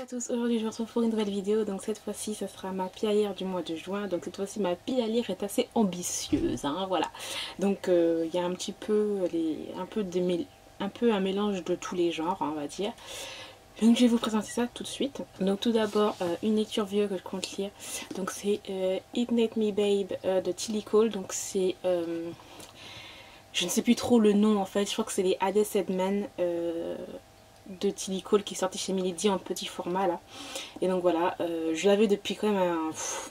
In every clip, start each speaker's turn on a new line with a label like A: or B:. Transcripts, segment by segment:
A: Bonjour à tous, aujourd'hui je vous retrouve pour une nouvelle vidéo. Donc cette fois-ci ça sera ma pile à lire du mois de juin. Donc cette fois-ci ma pile à lire est assez ambitieuse, hein, voilà. Donc il y a un petit peu, un peu un mélange de tous les genres, hein, on va dire. Donc je vais vous présenter ça tout de suite. Donc tout d'abord une lecture vieux que je compte lire. Donc c'est It Ain't Me Babe de Tilly Cole. Donc c'est... je ne sais plus trop le nom en fait, je crois que c'est les Hades Edman de Tilly Cole qui est sorti chez Milady en petit format là. Et donc voilà, je l'avais depuis quand même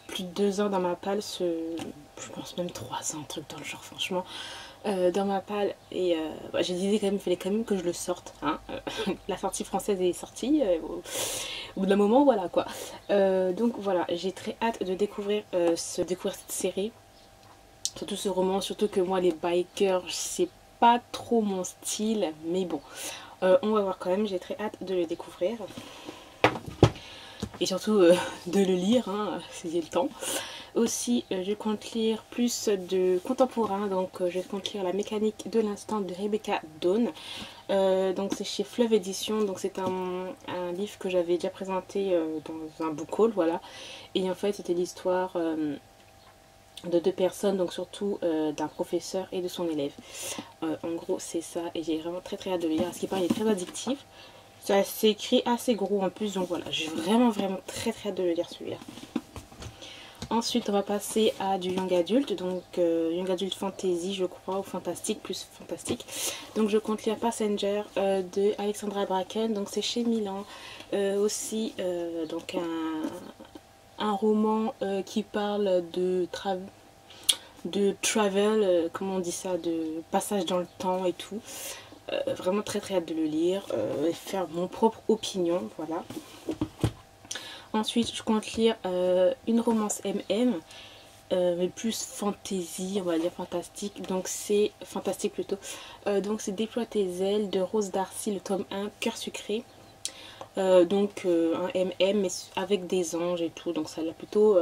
A: plus de 2 ans dans ma palle, je pense même 3 ans, un truc dans le genre franchement, dans ma palle. Et bah, j'ai dit quand même, il fallait quand même que je le sorte, hein. La sortie française est sortie, au bout d'un moment voilà quoi. Donc voilà, j'ai très hâte de découvrir cette série, surtout ce roman, surtout que moi les bikers c'est pas trop mon style, mais bon. On va voir quand même, j'ai très hâte de le découvrir. Et surtout de le lire, hein, si j'ai le temps. Aussi, je compte lire plus de contemporain. Donc je compte lire La mécanique de l'instant de Rebecca Dawn. Donc c'est chez Fleuve Édition. Donc c'est un livre que j'avais déjà présenté dans un book haul, voilà. Et en fait c'était l'histoire... de 2 personnes, donc surtout d'un professeur et de son élève. En gros c'est ça, et j'ai vraiment très hâte de le lire, parce qu'il paraît très addictif. Ça c'est écrit assez gros en plus, donc voilà, j'ai vraiment très hâte de le lire celui-là. Ensuite on va passer à du young adulte, donc young adulte fantasy je crois, ou fantastique, plus fantastique. Donc je compte lire Passenger de Alexandra Bracken, donc c'est chez Milan. Aussi donc un roman qui parle de travel, comment on dit ça, de passage dans le temps et tout. Vraiment très hâte de le lire et faire mon propre opinion, voilà. Ensuite je compte lire une romance MM, mais plus fantasy, on va dire fantastique, donc c'est fantastique plutôt. Donc c'est Déploie tes ailes de Rose Darcy, le tome 1, Cœur sucré. Donc un MM mais avec des anges et tout, donc ça a l'air plutôt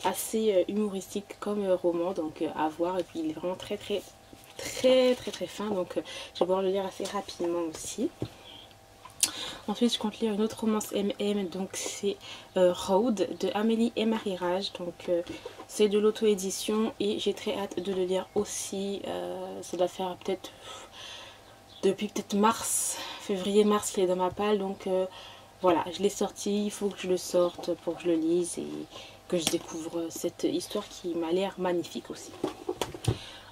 A: assez humoristique comme roman, donc à voir. Et puis il est vraiment très fin, donc je vais pouvoir le lire assez rapidement aussi. Ensuite je compte lire une autre romance MM, donc c'est Road de Amélie et Marie Rage, donc c'est de l'auto-édition et j'ai très hâte de le lire aussi. Ça doit faire peut-être depuis mars, février-mars qu'il est dans ma palle, donc voilà, je l'ai sorti, il faut que je le sorte pour que je le lise et que je découvre cette histoire qui m'a l'air magnifique aussi.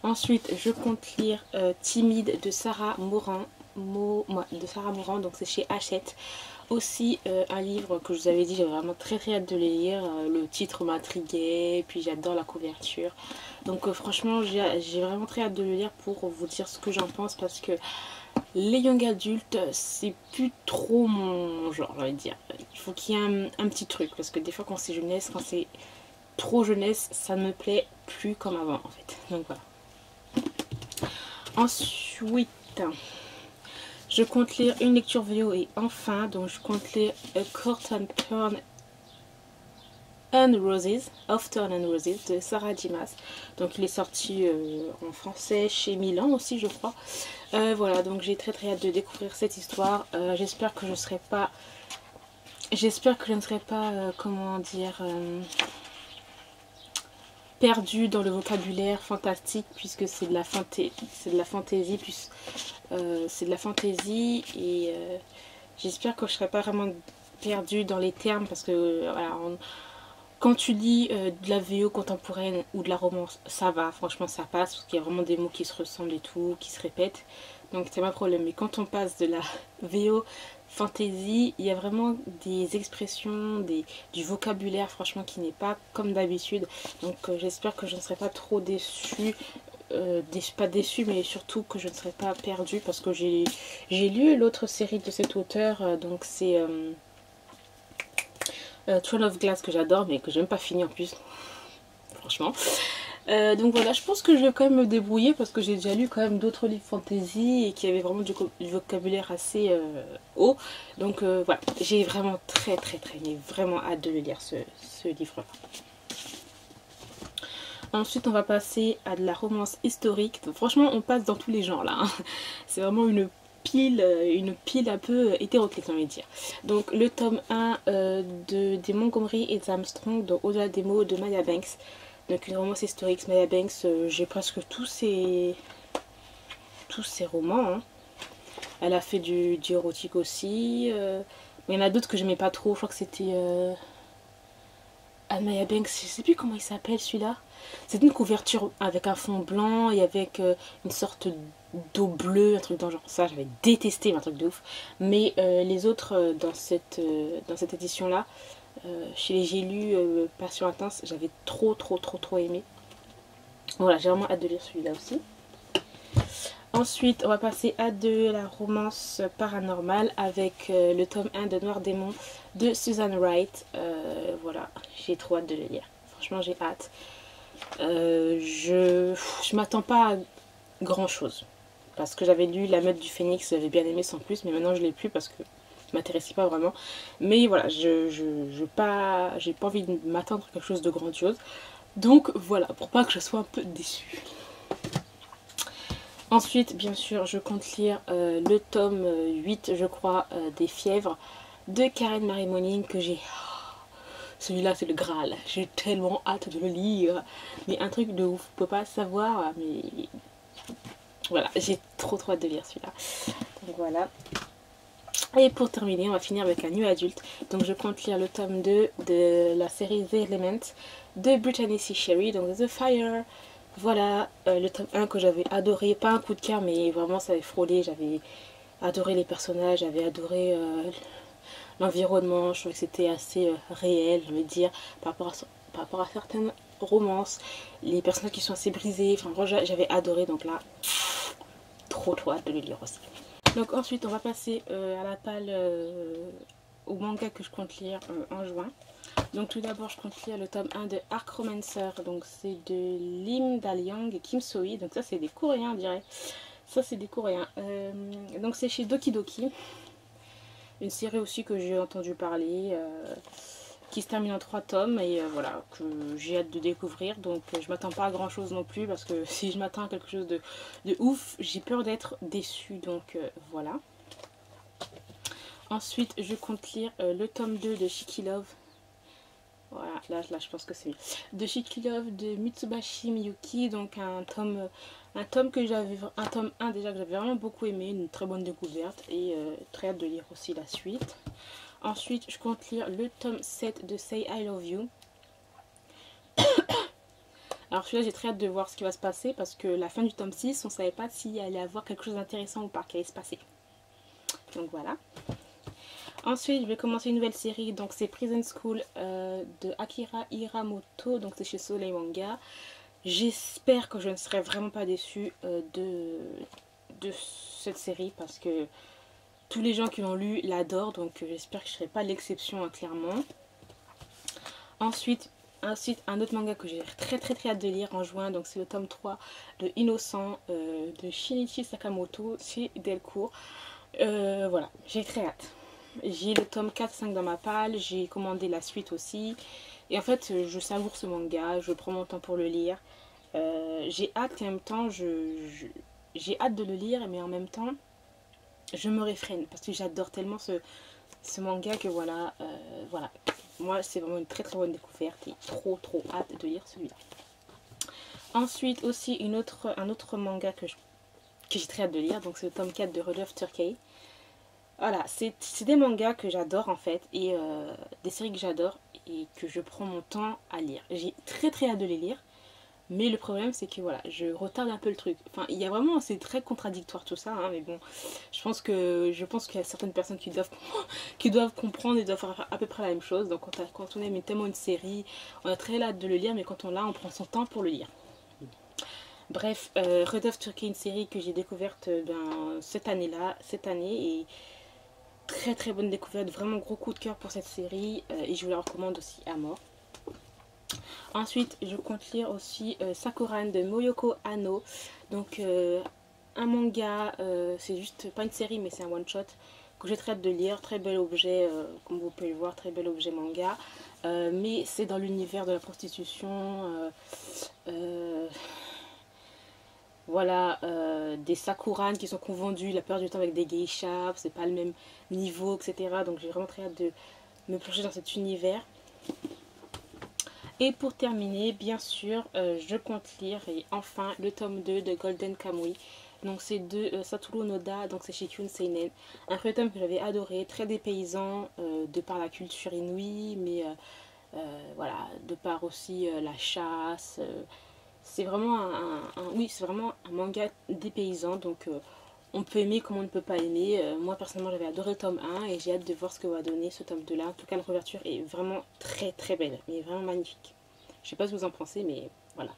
A: Ensuite, je compte lire Timide de Sarah Moran, donc c'est chez Hachette. Aussi un livre que je vous avais dit, j'ai vraiment très hâte de le lire. Le titre m'intriguait, puis j'adore la couverture. Donc franchement, j'ai vraiment très hâte de le lire pour vous dire ce que j'en pense, parce que les young adultes, c'est plus trop mon genre, j'ai envie de dire. Il faut qu'il y ait un petit truc, parce que des fois quand c'est jeunesse, quand c'est trop jeunesse, ça ne me plaît plus comme avant en fait. Donc voilà. Ensuite, je compte lire une lecture vidéo et enfin, donc je compte lire A Court and Turn and Roses, Of Turn and Roses de Sarah Dimas. Donc il est sorti en français chez Milan aussi je crois. Voilà, donc j'ai très hâte de découvrir cette histoire. J'espère que je ne serai pas, comment dire, perdue dans le vocabulaire fantastique, puisque c'est de la fantaisie, plus c'est de la fantaisie, et j'espère que je ne serai pas vraiment perdue dans les termes, parce que voilà, quand tu lis de la VO contemporaine ou de la romance, ça va, franchement ça passe, parce qu'il y a vraiment des mots qui se ressemblent et tout, qui se répètent, donc c'est pas problème. Mais quand on passe de la VO fantasy, il y a vraiment des expressions, du vocabulaire franchement qui n'est pas comme d'habitude, donc j'espère que je ne serai pas trop déçue, pas déçue, mais surtout que je ne serai pas perdue, parce que j'ai lu l'autre série de cet auteur, donc c'est... Throne of Glass, que j'adore mais que j'ai même pas fini en plus, franchement. Donc voilà, je pense que je vais quand même me débrouiller, parce que j'ai déjà lu quand même d'autres livres fantasy et qui avaient vraiment du vocabulaire assez haut. Donc voilà, j'ai vraiment mais vraiment hâte de le lire ce livre-là. Ensuite on va passer à de la romance historique. Donc, franchement on passe dans tous les genres là, hein. C'est vraiment une une pile un peu hétéroclite, on va dire. Donc le tome 1 des Montgomery et Armstrong, donc Au-delà des mots de Maya Banks. Donc une romance historique. Maya Banks, j'ai presque tous ses romans. Hein. Elle a fait du érotique aussi. Mais il y en a d'autres que j'aimais pas trop. Je crois que c'était Maya Banks, je sais plus comment il s'appelle celui-là. C'est une couverture avec un fond blanc et avec une sorte d'eau bleue, un truc dans le genre. Ça, j'avais détesté, un truc de ouf. Mais les autres dans cette édition-là, chez les J'ai lu Passion Intense, j'avais trop aimé. Voilà, j'ai vraiment hâte de lire celui-là aussi. Ensuite, on va passer à de la romance paranormale avec le tome 1 de Noir Démon de Susan Wright. Voilà, j'ai trop hâte de le lire. Franchement, j'ai hâte. Je m'attends pas à grand chose. Parce que j'avais lu La Meute du Phénix, j'avais bien aimé sans plus, mais maintenant je l'ai plus parce que ça m'intéressait pas vraiment. Mais voilà, j'ai pas envie de m'attendre à quelque chose de grandiose. Donc voilà, pour pas que je sois un peu déçue. Ensuite, bien sûr, je compte lire le tome 8, je crois, des Fièvres de Karen Marie Moning que j'ai... Celui-là, c'est le Graal. J'ai tellement hâte de le lire. Mais un truc de ouf, je peux pas savoir, mais... Voilà, j'ai trop hâte de lire celui-là. Donc voilà. Et pour terminer, on va finir avec un nu adulte. Donc je compte lire le tome 2 de la série The Element de Brittany C. Sherry, donc The Fire. Voilà, le tome 1 que j'avais adoré, pas un coup de cœur, mais vraiment ça avait frôlé, j'avais adoré les personnages, j'avais adoré l'environnement, je trouvais que c'était assez réel, je veux dire, par rapport à certaines romances, les personnages qui sont assez brisés, enfin vraiment j'avais adoré, donc là, trop hâte de le lire aussi. Donc ensuite on va passer à la palle au manga que je compte lire en juin. Donc tout d'abord je compte lire le tome 1 de Arc Romancer, donc c'est de Lim Dal-young et Kim So-hee, donc ça c'est des coréens on dirait, ça c'est des coréens, donc c'est chez Doki Doki, une série aussi que j'ai entendu parler, qui se termine en 3 tomes et voilà, que j'ai hâte de découvrir, donc je m'attends pas à grand chose non plus parce que si je m'attends à quelque chose de ouf, j'ai peur d'être déçue, donc voilà. Ensuite je compte lire le tome 2 de Shiki Love. Voilà, là je pense que c'est mieux. De Shiki Love de Mitsubashi Miyuki, donc un tome que j'avais, un tome 1 déjà que j'avais vraiment beaucoup aimé, une très bonne découverte et très hâte de lire aussi la suite. Ensuite, je compte lire le tome 7 de Say I Love You. Alors celui-là, j'ai très hâte de voir ce qui va se passer parce que la fin du tome 6, on ne savait pas s'il allait avoir quelque chose d'intéressant ou pas qui allait se passer. Donc voilà. Ensuite, je vais commencer une nouvelle série, donc c'est Prison School de Akira Hiramoto, donc c'est chez Soleil Manga. J'espère que je ne serai vraiment pas déçue de cette série parce que tous les gens qui l'ont lu l'adorent, donc j'espère que je ne serai pas l'exception clairement. Ensuite, un autre manga que j'ai très hâte de lire en juin, donc c'est le tome 3 de Innocent de Shinichi Sakamoto chez Delcourt. Voilà, j'ai très hâte. J'ai le tome 4-5 dans ma palle, j'ai commandé la suite aussi. Et en fait, je savoure ce manga, je prends mon temps pour le lire. J'ai hâte et en même temps, j'ai hâte de le lire, mais en même temps, je me réfrène parce que j'adore tellement ce manga que voilà, voilà. Moi, c'est vraiment une très bonne découverte et trop hâte de lire celui-là. Ensuite, aussi un autre manga que j'ai très hâte de lire, donc c'est le tome 4 de Rudolph Turkey. Voilà, c'est des mangas que j'adore en fait, et des séries que j'adore et que je prends mon temps à lire. J'ai très hâte de les lire, mais le problème c'est que voilà, je retarde un peu le truc. Enfin, il y a vraiment, c'est très contradictoire tout ça, hein, mais bon, je pense qu'il y a certaines personnes qui doivent comprendre et doivent faire à peu près la même chose. Donc quand on aime tellement une série, on a très hâte de le lire, mais quand on l'a, on prend son temps pour le lire. Bref, Rudolph Turkey, une série que j'ai découverte cette année, et très bonne découverte, vraiment gros coup de cœur pour cette série et je vous la recommande aussi à mort. Ensuite, je compte lire aussi Sakuran de Moyoko Hano, donc un manga, c'est juste pas une série mais c'est un one shot que j'ai très hâte de lire, très bel objet, comme vous pouvez le voir, très bel objet manga, mais c'est dans l'univers de la prostitution. voilà, des sakuran qui sont confondus la plupart du temps avec des geishas, c'est pas le même niveau, etc. Donc j'ai vraiment très hâte de me plonger dans cet univers. Et pour terminer, bien sûr, je compte lire et enfin le tome 2 de Golden Kamuy. Donc c'est de Satoru Noda, donc c'est chez Kyun Seinen. Un premier tome que j'avais adoré, très dépaysant de par la culture inouïe, mais voilà, de par aussi la chasse. C'est vraiment oui, c'est vraiment un manga dépaysant, donc on peut aimer comme on ne peut pas aimer. Moi personnellement j'avais adoré le tome 1 et j'ai hâte de voir ce que va donner ce tome 2 là. En tout cas la couverture est vraiment très très belle, mais vraiment magnifique. Je sais pas ce que vous en pensez, mais voilà.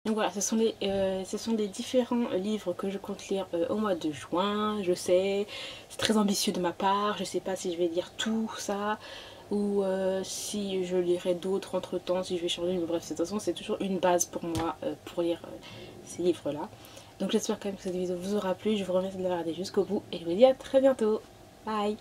A: Donc voilà, ce sont les différents livres que je compte lire au mois de juin. Je sais, c'est très ambitieux de ma part. Je sais pas si je vais lire tout ça ou si je lirai d'autres entre temps, si je vais changer. Mais bref, de toute façon, c'est toujours une base pour moi pour lire ces livres-là. Donc j'espère quand même que cette vidéo vous aura plu. Je vous remercie de l'avoir regardé jusqu'au bout et je vous dis à très bientôt. Bye!